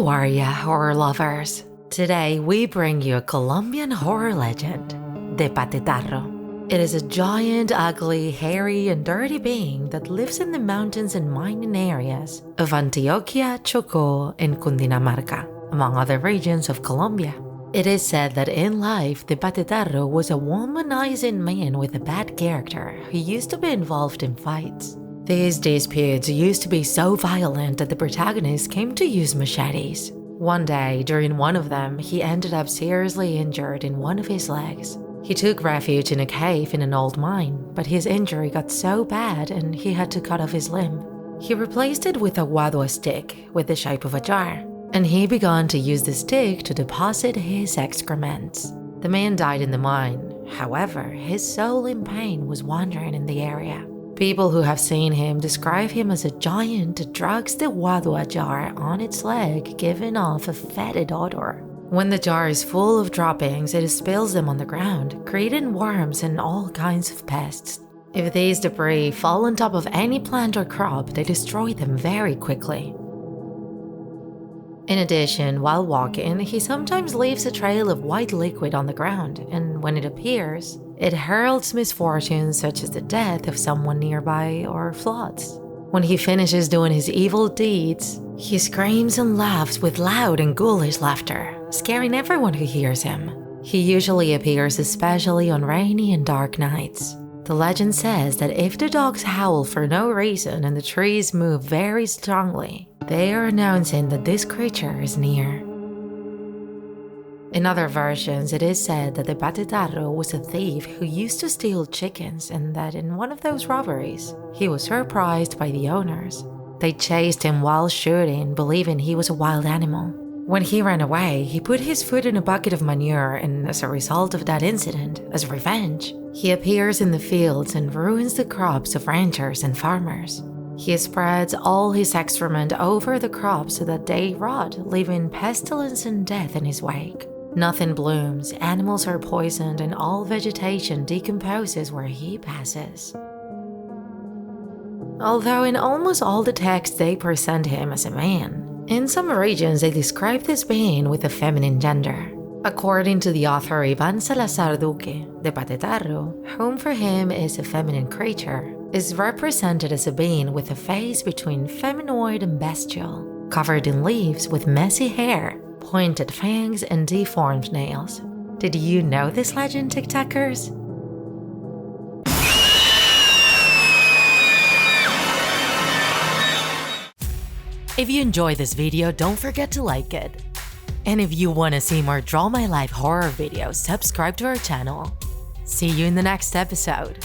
How are ya, horror lovers? Today we bring you a Colombian horror legend, the Patetarro. It is a giant, ugly, hairy, and dirty being that lives in the mountains and mining areas of Antioquia, Chocó, and Cundinamarca, among other regions of Colombia. It is said that in life, the Patetarro was a womanizing man with a bad character who used to be involved in fights. These disputes used to be so violent that the protagonist came to use machetes. One day, during one of them, he ended up seriously injured in one of his legs. He took refuge in a cave in an old mine, but his injury got so bad and he had to cut off his limb. He replaced it with a guadua stick with the shape of a jar, and he began to use the stick to deposit his excrements. The man died in the mine. However, his soul in pain was wandering in the area. People who have seen him describe him as a giant that drags the guadua jar on its leg, giving off a fetid odor. When the jar is full of droppings, it spills them on the ground, creating worms and all kinds of pests. If these debris fall on top of any plant or crop, they destroy them very quickly. In addition, while walking, he sometimes leaves a trail of white liquid on the ground, and when it appears, it heralds misfortunes such as the death of someone nearby or floods. When he finishes doing his evil deeds, he screams and laughs with loud and ghoulish laughter, scaring everyone who hears him. He usually appears especially on rainy and dark nights. The legend says that if the dogs howl for no reason and the trees move very strongly, they are announcing that this creature is near. In other versions, it is said that the Patetarro was a thief who used to steal chickens and that in one of those robberies, he was surprised by the owners. They chased him while shooting, believing he was a wild animal. When he ran away, he put his foot in a bucket of manure, and as a result of that incident, as revenge, he appears in the fields and ruins the crops of ranchers and farmers. He spreads all his excrement over the crops so that they rot, leaving pestilence and death in his wake. Nothing blooms, animals are poisoned, and all vegetation decomposes where he passes. Although in almost all the texts they present him as a man, in some regions they describe this being with a feminine gender. According to the author Ivan Salazar Duque, the Patetarro, whom for him is a feminine creature, is represented as a being with a face between feminoid and bestial, covered in leaves with messy hair, pointed fangs, and deformed nails. Did you know this legend, Tiktakers? If you enjoyed this video, don't forget to like it. And if you want to see more Draw My Life horror videos, subscribe to our channel. See you in the next episode.